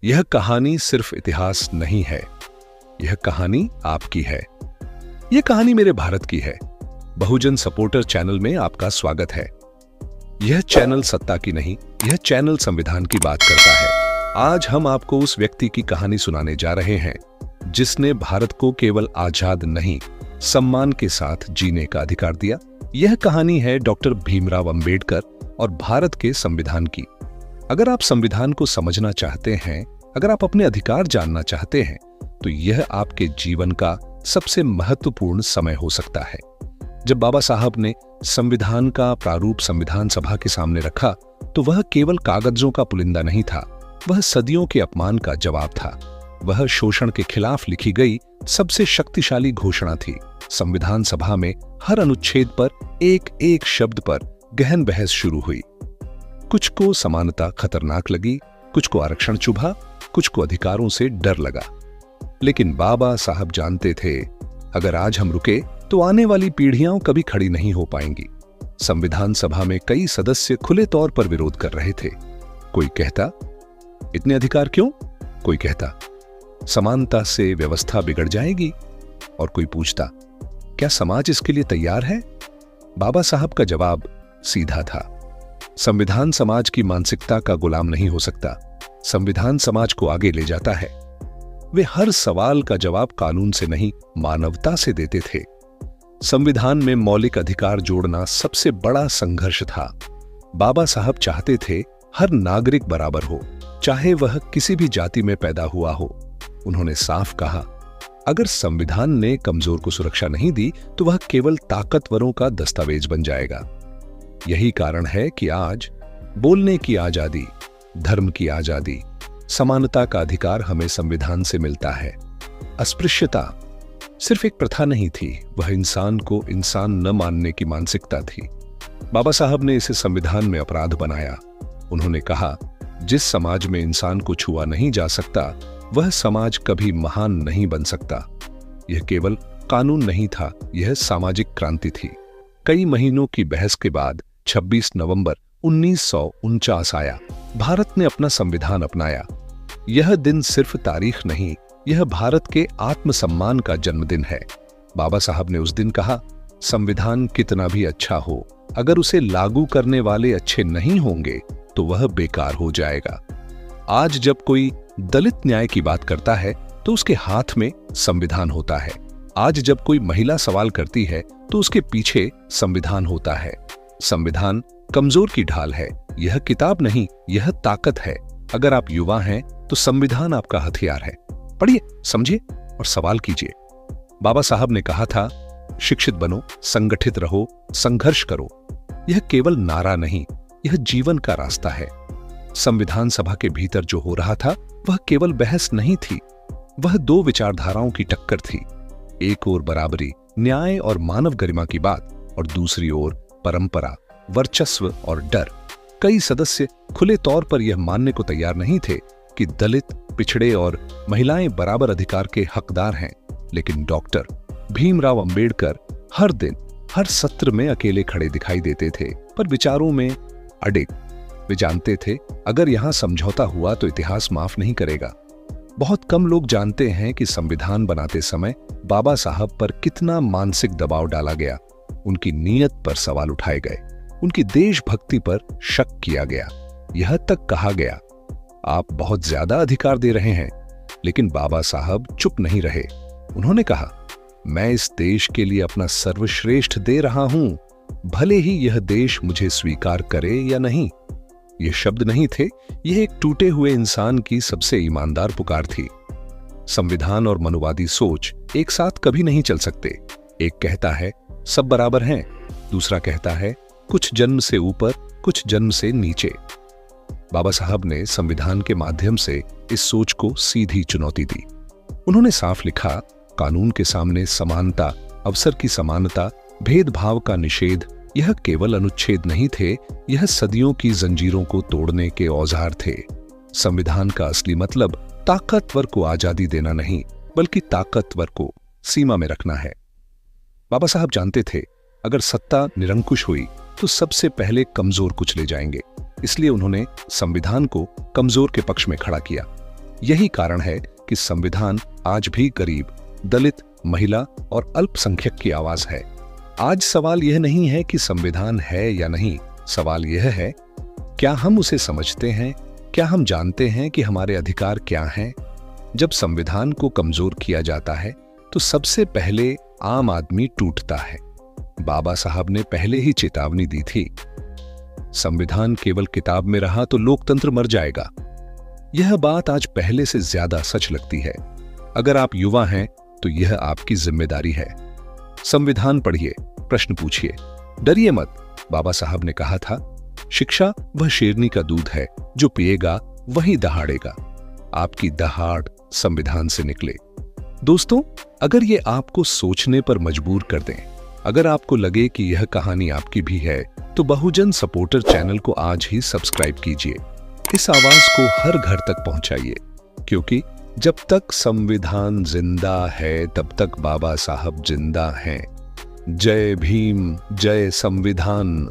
यह कहानी सिर्फ इतिहास नहीं है, यह कहानी आपकी है। यह कहानी मेरे भारत की है। बहुजन सपोर्टर चैनल में आपका स्वागत है। यह चैनल सत्ता की नहीं, यह चैनल संविधान की बात करता है। आज हम आपको उस व्यक्ति की कहानी सुनाने जा रहे हैं जिसने भारत को केवल आजाद नहीं, सम्मान के साथ जीने का अधिकार दिया। यह कहानी है डॉक्टर भीमराव अंबेडकर और भारत के संविधान की। अगर आप संविधान को समझना चाहते हैं, अगर आप अपने अधिकार जानना चाहते हैं, तो यह आपके जीवन का सबसे महत्वपूर्ण समय हो सकता है। जब बाबा साहब ने संविधान का प्रारूप संविधान सभा के सामने रखा, तो वह केवल कागजों का पुलिंदा नहीं था, वह सदियों के अपमान का जवाब था। वह शोषण के खिलाफ लिखी गई सबसे शक्तिशाली घोषणा थी। संविधान सभा में हर अनुच्छेद पर एक एक शब्द पर गहन बहस शुरू हुई। कुछ को समानता खतरनाक लगी, कुछ को आरक्षण चुभा, कुछ को अधिकारों से डर लगा। लेकिन बाबा साहब जानते थे, अगर आज हम रुके तो आने वाली पीढ़ियां कभी खड़ी नहीं हो पाएंगी। संविधान सभा में कई सदस्य खुले तौर पर विरोध कर रहे थे। कोई कहता, इतने अधिकार क्यों? कोई कहता, समानता से व्यवस्था बिगड़ जाएगी। और कोई पूछता, क्या समाज इसके लिए तैयार है? बाबा साहब का जवाब सीधा था, संविधान समाज की मानसिकता का गुलाम नहीं हो सकता। संविधान समाज को आगे ले जाता है। वे हर सवाल का जवाब कानून से नहीं, मानवता से देते थे। संविधान में मौलिक अधिकार जोड़ना सबसे बड़ा संघर्ष था। बाबा साहब चाहते थे हर नागरिक बराबर हो, चाहे वह किसी भी जाति में पैदा हुआ हो। उन्होंने साफ कहा, अगर संविधान ने कमजोर को सुरक्षा नहीं दी तो वह केवल ताकतवरों का दस्तावेज बन जाएगा। यही कारण है कि आज बोलने की आजादी, धर्म की आजादी, समानता का अधिकार हमें संविधान से मिलता है। अस्पृश्यता सिर्फ एक प्रथा नहीं थी, वह इंसान को इंसान न मानने की मानसिकता थी। बाबा साहब ने इसे संविधान में अपराध बनाया। उन्होंने कहा, जिस समाज में इंसान को छुआ नहीं जा सकता, वह समाज कभी महान नहीं बन सकता। यह केवल कानून नहीं था, यह सामाजिक क्रांति थी। कई महीनों की बहस के बाद 26 नवंबर 1949 आया। भारत ने अपना संविधान अपनाया। यह दिन सिर्फ तारीख नहीं, यह भारत के आत्मसम्मान का जन्मदिन है। बाबा साहब ने उस दिन कहा, संविधान कितना भी अच्छा हो, अगर उसे लागू करने वाले अच्छे नहीं होंगे तो वह बेकार हो जाएगा। आज जब कोई दलित न्याय की बात करता है तो उसके हाथ में संविधान होता है। आज जब कोई महिला सवाल करती है तो उसके पीछे संविधान होता है। संविधान कमजोर की ढाल है, यह किताब नहीं, यह ताकत है। अगर आप युवा हैं तो संविधान आपका हथियार है। पढ़िए, समझिए और सवाल कीजिए। बाबा साहब ने कहा था, शिक्षित बनो, संगठित रहो, संघर्ष करो। यह केवल नारा नहीं, यह जीवन का रास्ता है। संविधान सभा के भीतर जो हो रहा था वह केवल बहस नहीं थी, वह दो विचारधाराओं की टक्कर थी। एक ओर बराबरी, न्याय और मानव गरिमा की बात, और दूसरी ओर परंपरा, वर्चस्व और डर। कई सदस्य खुले तौर पर यह मानने को तैयार नहीं थे कि दलित, पिछड़े और महिलाएं बराबर अधिकार के हकदार हैं। लेकिन डॉक्टर भीमराव अंबेडकर हर दिन, हर सत्र में अकेले खड़े दिखाई देते थे, पर विचारों में अडिग। वे जानते थे, अगर यहां समझौता हुआ तो इतिहास माफ नहीं करेगा। बहुत कम लोग जानते हैं कि संविधान बनाते समय बाबा साहब पर कितना मानसिक दबाव डाला गया। उनकी नीयत पर सवाल उठाए गए, उनकी देशभक्ति पर शक किया गया। यह तक कहा गया, आप बहुत ज्यादा अधिकार दे रहे हैं। लेकिन बाबा साहब चुप नहीं रहे। उन्होंने कहा, मैं इस देश के लिए अपना सर्वश्रेष्ठ दे रहा हूं, भले ही यह देश मुझे स्वीकार करे या नहीं। ये शब्द नहीं थे, यह एक टूटे हुए इंसान की सबसे ईमानदार पुकार थी। संविधान और मनुवादी सोच एक साथ कभी नहीं चल सकते। एक कहता है सब बराबर हैं, दूसरा कहता है कुछ जन्म से ऊपर, कुछ जन्म से नीचे। बाबा साहब ने संविधान के माध्यम से इस सोच को सीधी चुनौती दी। उन्होंने साफ लिखा, कानून के सामने समानता, अवसर की समानता, भेदभाव का निषेध, यह केवल अनुच्छेद नहीं थे, यह सदियों की जंजीरों को तोड़ने के औजार थे। संविधान का असली मतलब ताकतवर को आजादी देना नहीं, बल्कि ताकतवर को सीमा में रखना है। बाबा साहब जानते थे, अगर सत्ता निरंकुश हुई तो सबसे पहले कमजोर कुचले जाएंगे। इसलिए उन्होंने संविधान को कमजोर के पक्ष में खड़ा किया। यही कारण है कि संविधान आज भी गरीब, दलित, महिला और अल्पसंख्यक की आवाज है। आज सवाल यह नहीं है कि संविधान है या नहीं, सवाल यह है क्या हम उसे समझते हैं, क्या हम जानते हैं कि हमारे अधिकार क्या हैं। जब संविधान को कमजोर किया जाता है तो सबसे पहले आम आदमी टूटता है। बाबा साहब ने पहले ही चेतावनी दी थी, संविधान केवल किताब में रहा तो लोकतंत्र मर जाएगा। यह बात आज पहले से ज्यादा सच लगती है। अगर आप युवा हैं तो यह आपकी जिम्मेदारी है। संविधान पढ़िए, प्रश्न पूछिए, डरिए मत। बाबा साहब ने कहा था, शिक्षा वह शेरनी का दूध है, जो पिएगा वही दहाड़ेगा। आपकी दहाड़ संविधान से निकले। दोस्तों, अगर ये आपको सोचने पर मजबूर कर दें, अगर आपको लगे कि यह कहानी आपकी भी है, तो बहुजन सपोर्टर चैनल को आज ही सब्सक्राइब कीजिए। इस आवाज को हर घर तक पहुंचाइए, क्योंकि जब तक संविधान जिंदा है तब तक बाबा साहब जिंदा हैं। जय भीम, जय संविधान।